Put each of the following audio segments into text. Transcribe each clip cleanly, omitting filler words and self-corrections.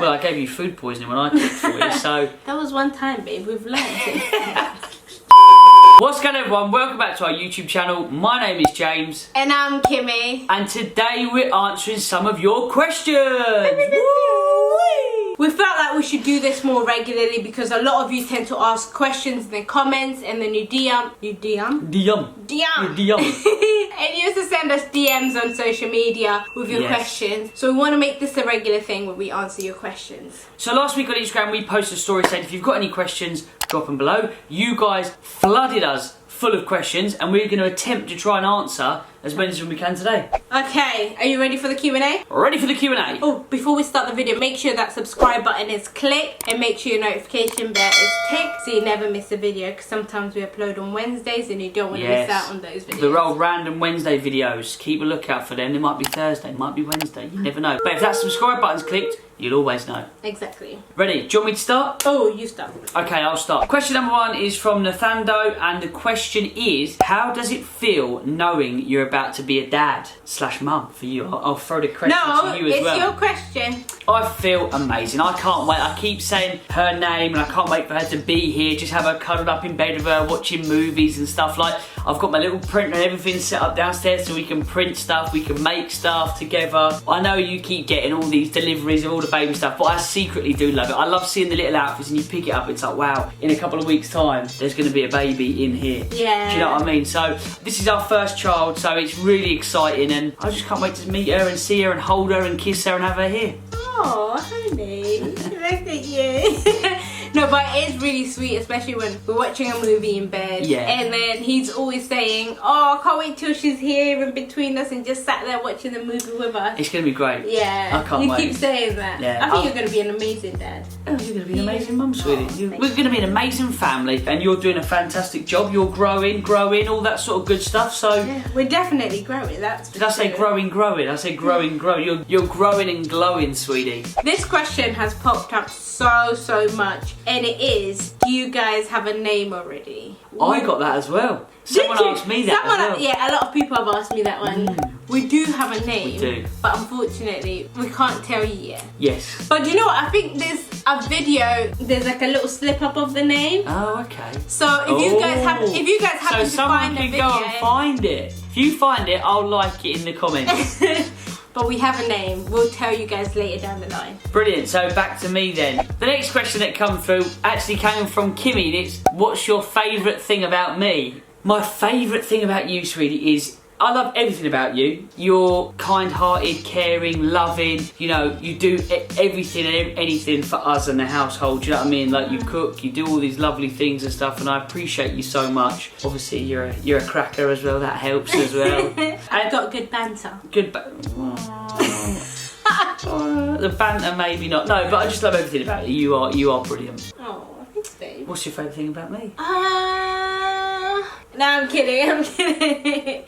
Well, I gave you food poisoning when I cooked for you, so... That was one time, babe. We've learned. What's going on, everyone? Welcome back to our YouTube channel. My name is James. And I'm Kiimmy. And today we're answering some of your questions. We felt like we should do this more regularly because a lot of you tend to ask questions in the comments and then you DM. DM. And you used to send us DMs on social media with your questions. So we want to make this a regular thing where we answer your questions. So last week on Instagram we posted a story saying if you've got any questions, drop them below. You guys flooded us full of questions and we're going to attempt to try and answer as many as we can today. Okay, are you ready for the Q&A? Ready for the Q&A. Oh, before we start the video, make sure that subscribe button is clicked and make sure your notification bell is ticked so you never miss a video, because sometimes we upload on Wednesdays and you don't want to miss out on those videos. The old random Wednesday videos, keep a lookout for them. They might be Thursday, it might be Wednesday, you never know. But if that subscribe button's clicked, you'll always know. Exactly. Ready? Do you want me to start? Oh, you start. Okay, I'll start. Question number 1 is from Nathando, and the question is, how does it feel knowing you're about to be a dad/mum for you? I'll throw the question to you as well. No, it's your question. I feel amazing. I can't wait. I keep saying her name and I can't wait for her to be here. Just have her cuddled up in bed with her, watching movies and stuff. Like, I've got my little printer and everything set up downstairs so we can print stuff, we can make stuff together. I know you keep getting all these deliveries of all the baby stuff, but I secretly do love it. I love seeing the little outfits and you pick it up, it's like, wow, in a couple of weeks' time, there's going to be a baby in here. Yeah. Do you know what I mean? So, this is our first child, so it's really exciting and I just can't wait to meet her and see her and hold her and kiss her and have her here. Oh, honey, look at you. No, but it is really sweet, especially when we're watching a movie in bed. Yeah. And then he's always saying, oh, I can't wait till she's here in between us and just sat there watching the movie with us. It's going to be great. Yeah. I can't wait. You keep saying that. Yeah. I think you're going to be an amazing dad. Oh, you're going to be an amazing mum, sweetie. We're going to be an amazing family and you're doing a fantastic job. You're growing, all that sort of good stuff. So yeah, we're definitely growing, that's Did I say growing? I say growing. You're growing and glowing, sweetie. This question has popped up so much, and it is, do you guys have a name already? I got that as well. Someone asked me that as well. Yeah, a lot of people have asked me that one. We do have a name. We do. But unfortunately, we can't tell you yet. Yes. But you know what? I think there's a video, there's like a little slip up of the name. Oh, okay. So if you guys happen to find the video. So someone can go and find it. If you find it, I'll like it in the comments. But we have a name. We'll tell you guys later down the line. Brilliant. So back to me then. The next question that come through actually came from Kiimmy. And it's, what's your favourite thing about me? My favourite thing about you, sweetie, is I love everything about you. You're kind-hearted, caring, loving. You know, you do everything and anything for us and the household. Do you know what I mean? Like, you cook, you do all these lovely things and stuff, and I appreciate you so much. Obviously, you're a cracker as well. That helps as well. I've got good banter. Good the banter, maybe not. No, but I just love everything about you. You are brilliant. Oh, thanks, babe. What's your favourite thing about me? No, I'm kidding.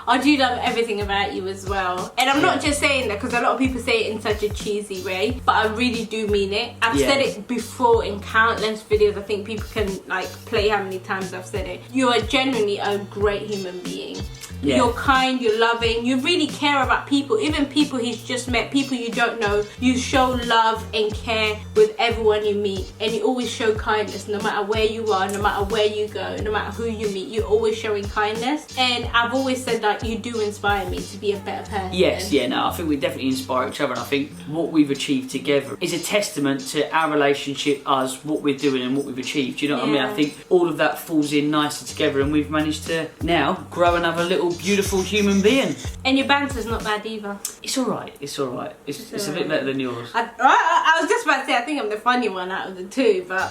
I do love everything about you as well. And I'm not just saying that because a lot of people say it in such a cheesy way, but I really do mean it. I've said it before in countless videos. I think people can like play how many times I've said it. You are genuinely a great human being. Yeah. You're kind, you're loving, you really care about people, even people he's just met, people you don't know. You show love and care with everyone you meet, and you always show kindness no matter where you are, no matter where you go, no matter who you meet. You're always showing kindness, and I've always said that you do inspire me to be a better person. Yes, yeah, no, I think we definitely inspire each other, and I think what we've achieved together is a testament to our relationship, us, what we're doing and what we've achieved. You know what I mean? I think all of that falls in nicely together, and we've managed to now grow another little beautiful human being. And your banter's not bad either. It's alright, it's alright. It's a bit better than yours. I was just about to say, I think I'm the funny one out of the two, but...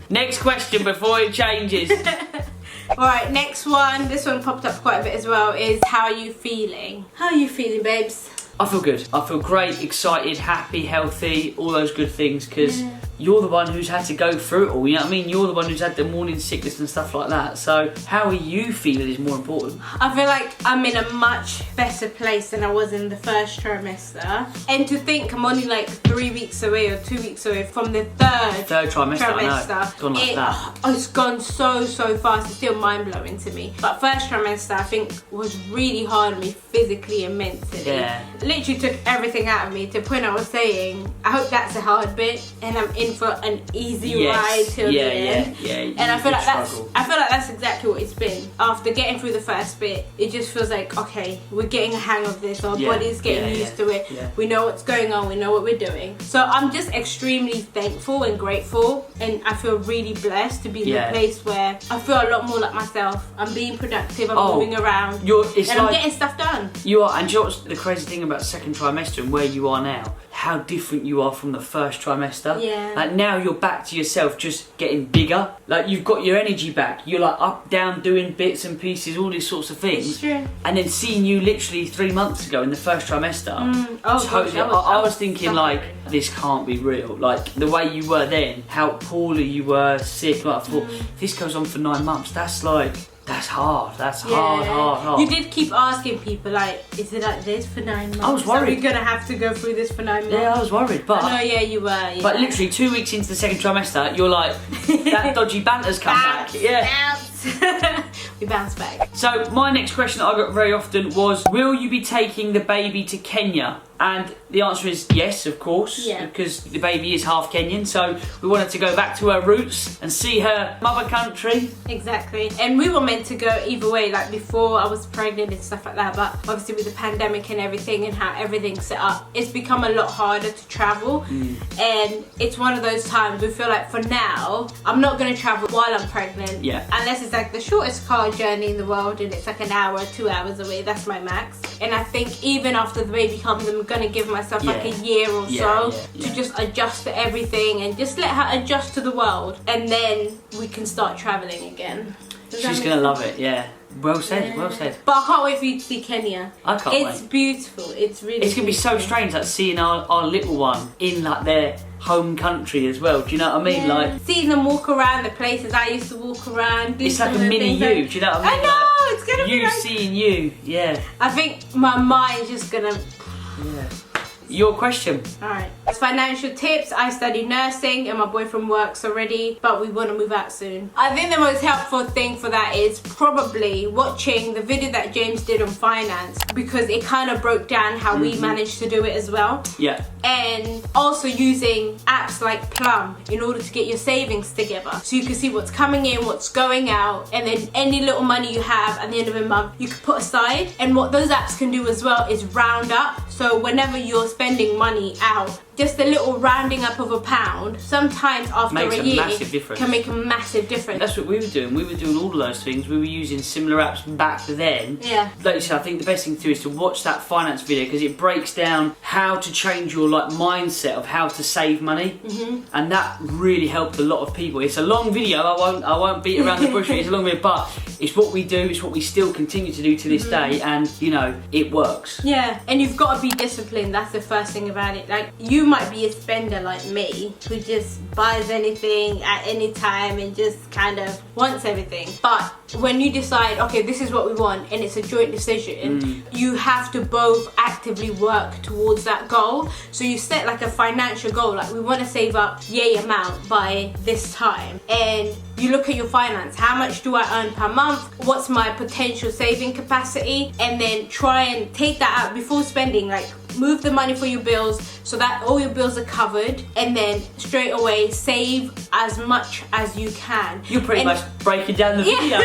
Next question before it changes. Alright, next one. This one popped up quite a bit as well, is how are you feeling? How are you feeling, babes? I feel good. I feel great, excited, happy, healthy, all those good things, because you're the one who's had to go through it all, you know what I mean? You're the one who's had the morning sickness and stuff like that. So how are you feeling is more important. I feel like I'm in a much better place than I was in the first trimester. And to think I'm only like 3 weeks away or 2 weeks away from the third trimester. I know. It's gone like that. It's gone so fast. It's still mind blowing to me. But first trimester I think was really hard on me physically and mentally. Yeah. Literally took everything out of me to the point I was saying, I hope that's a hard bit and I'm in for an easy ride till the end. Yeah. And I feel like that's exactly what it's been. After getting through the first bit, it just feels like, okay, we're getting a hang of this. Our body's getting used to it. Yeah. We know what's going on. We know what we're doing. So I'm just extremely thankful and grateful, and I feel really blessed to be in a place where I feel a lot more like myself. I'm being productive. I'm moving around. I'm getting stuff done. You are, and you know what's the crazy thing about second trimester and where you are now? How different you are from the first trimester. Yeah. Like now you're back to yourself, just getting bigger. Like you've got your energy back. You're like up, down, doing bits and pieces, all these sorts of things. It's true. And then seeing you literally 3 months ago in the first trimester, gosh, I was thinking like, this can't be real. Like the way you were then, how poorly you were, sick. Like I thought, if this goes on for 9 months, that's hard. That's hard. You did keep asking people like, is it like this for 9 months? I was worried. Are we gonna have to go through this for 9 months? Yeah, I was worried, but you were. Yeah. But literally 2 weeks into the second trimester, you're like, that dodgy banter's come back. Yeah. We bounce back. So my next question that I got very often was, will you be taking the baby to Kenya? And the answer is yes, of course, because the baby is half Kenyan, so we wanted to go back to her roots and see her mother country. Exactly. And we were meant to go either way, like before I was pregnant and stuff like that, but obviously with the pandemic and everything and how everything's set up, it's become a lot harder to travel. And it's one of those times we feel like for now, I'm not going to travel while I'm pregnant. Unless it's like the shortest car journey in the world and it's like an hour, 2 hours away. That's my max. And I think even after the baby comes, I'm going to give myself like a year or so to just adjust to everything and just let her adjust to the world, and then we can start traveling again. She's gonna love it. Well said. But I can't wait for you to see Kenya. I can't wait. It's beautiful. It's really It's gonna be so strange, like seeing our little one in like their home country as well. Do you know what I mean? Like seeing them walk around the places I used to walk around. It's like a mini you. Do you know what I mean? I know. It's gonna be you seeing you. Yeah. I think my mind's just gonna. Yeah. Your question. Alright. Financial tips. I study nursing and my boyfriend works already, but we want to move out soon. I think the most helpful thing for that is probably watching the video that James did on finance, because it kind of broke down how we managed to do it as well. Yeah. And also using apps like Plum in order to get your savings together, so you can see what's coming in, what's going out, and then any little money you have at the end of the month you can put aside. And what those apps can do as well is round up. So whenever you're spending money out, just a little rounding up of £1, sometimes after a year, can make a massive difference. That's what we were doing. We were doing all of those things. We were using similar apps back then. Yeah. Like you said, I think the best thing to do is to watch that finance video, because it breaks down how to change your mindset of how to save money, and that really helped a lot of people. It's a long video. I won't beat around the bush. It's a long video, but it's what we do. It's what we still continue to do to this day, and you know it works. Yeah, and you've got to be disciplined. That's the first thing about it. Like you might be a spender like me, who just buys anything at any time and just kind of wants everything. But when you decide, okay, this is what we want, and it's a joint decision, you have to both actively work towards that goal. So you set like a financial goal, like we want to save up yay amount by this time, and you look at your finance. How much do I earn per month? What's my potential saving capacity? And then try and take that out before spending. Like move the money for your bills so that all your bills are covered, and then straight away save as much as you can. You're pretty much breaking down the video.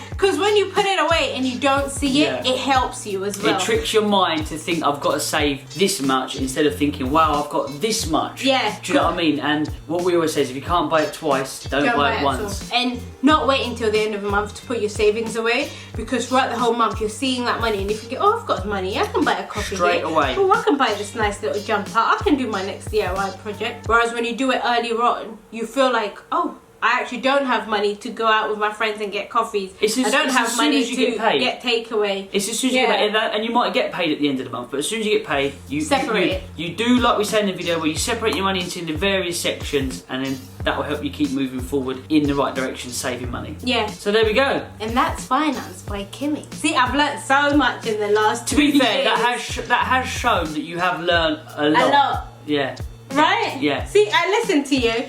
Because when you put it away and you don't see it, it helps you as well. It tricks your mind to think I've got to save this much instead of thinking, wow, I've got this much. Yeah. Do you know what I mean? And what we always say is if you can't buy it twice, don't buy it once. And not wait until the end of the month to put your savings away, because throughout the whole month you're seeing that money, and if you get, oh, I've got money, I can buy a coffee straight away. Oh, I can buy this nice little jumper. I can do my next DIY project. Whereas when you do it earlier on, you feel like, oh, I actually don't have money to go out with my friends and get coffees. I don't have money to get takeaway. It's as soon as you get paid, and you might get paid at the end of the month, but as soon as you get paid, you separate it. You do like we said in the video, where you separate your money into the various sections, and then that will help you keep moving forward in the right direction, saving money. Yeah. So there we go. And that's finance by Kiimmy. See, I've learnt so much in the last 2 years. To be fair, that has shown that you have learned a lot. A lot. Yeah. Right? Yeah. See, I listen to you.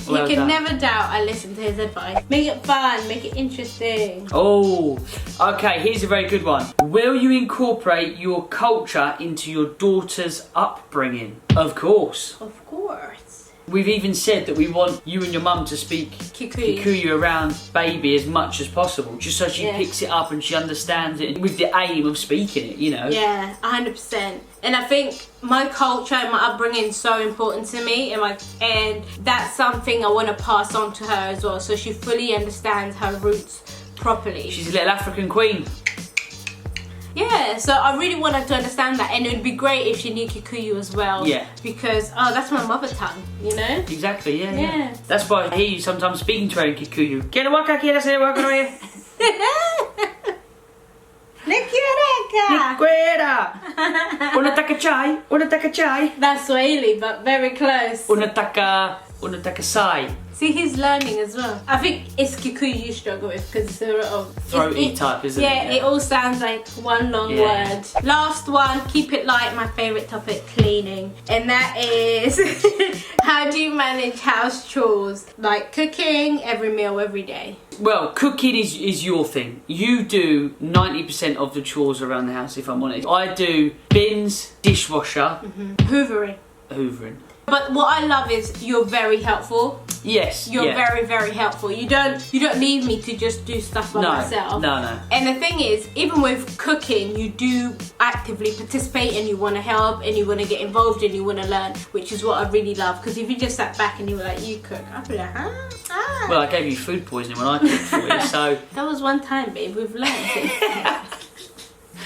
Well you can done. never doubt I listen to his advice. Make it fun, make it interesting. Oh, okay, here's a very good one. Will you incorporate your culture into your daughter's upbringing? Of course. Of course. We've even said that we want you and your mum to speak Kikuyu around baby as much as possible, just so she picks it up and she understands it with the aim of speaking it, you know. Yeah, 100%. And I think my culture and my upbringing is so important to me, and that's something I want to pass on to her as well, so she fully understands her roots properly. She's a little African queen. Yeah, so I really want her to understand that, and it would be great if she knew Kikuyu as well. Yeah. Because, that's my mother tongue, you know? Exactly, yeah. Yeah. That's why I hear you sometimes speaking to her in Kikuyu. Get a waka, get a say waka, Nikwera! Unataka chai? Unataka chai? That's Swahili, but very close. Unataka sai. See, he's learning as well. I think it's Kikuyu you struggle with because it's a lot of throaty type, isn't it? Yeah, it all sounds like one long word. Last one, keep it light, my favourite topic, cleaning. And that is, how do you manage house chores? Like cooking, every meal, every day. Well, cooking is your thing. You do 90% of the chores around the house, if I'm honest. I do bins, dishwasher, hoovering. But what I love is you're very helpful. Yes. You're very, very helpful. You don't need me to just do stuff by myself. No. And the thing is, even with cooking, you do actively participate and you want to help and you want to get involved and you want to learn, which is what I really love. Because if you just sat back and you were like, you cook, I'd be like, ah. Well, I gave you food poisoning when I cooked for you, so... That was one time, babe. We've learned.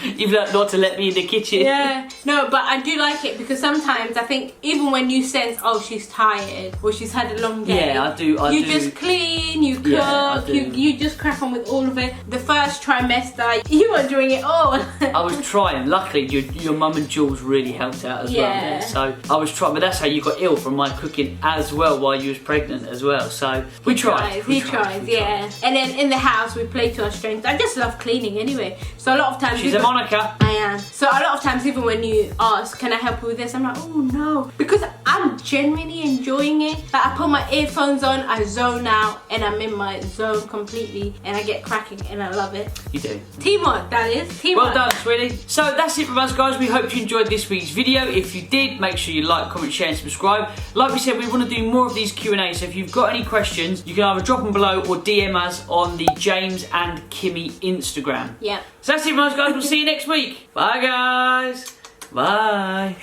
You've learnt not to let me in the kitchen. Yeah. No, but I do like it because sometimes I think even when you sense, oh, she's tired or she's had a long day. Yeah, I do. You just clean, you cook, Yeah, you just crack on with all of it. The first trimester, you were doing it all. I was trying. Luckily, your mum and Jules really helped out as well. Yeah. So I was trying, but that's how you got ill from my cooking as well while you was pregnant as well. So we tried. He tries, yeah. And then in the house, we play to our strengths. I just love cleaning anyway. So a lot of times... She's a Monica. I am. So a lot of times, even when you ask, can I help you with this? I'm like, oh no. Because I'm genuinely enjoying it. Like, I put my earphones on, I zone out, and I'm in my zone completely, and I get cracking, and I love it. You do. Teamwork, that is. Teamwork. Well done, sweetie. So that's it from us, guys. We hope you enjoyed this week's video. If you did, make sure you like, comment, share, and subscribe. Like we said, we want to do more of these Q&As, so if you've got any questions, you can either drop them below or DM us on the James and Kiimmy Instagram. Yeah. So that's it from us, guys. We'll see you next week. Bye, guys. Bye.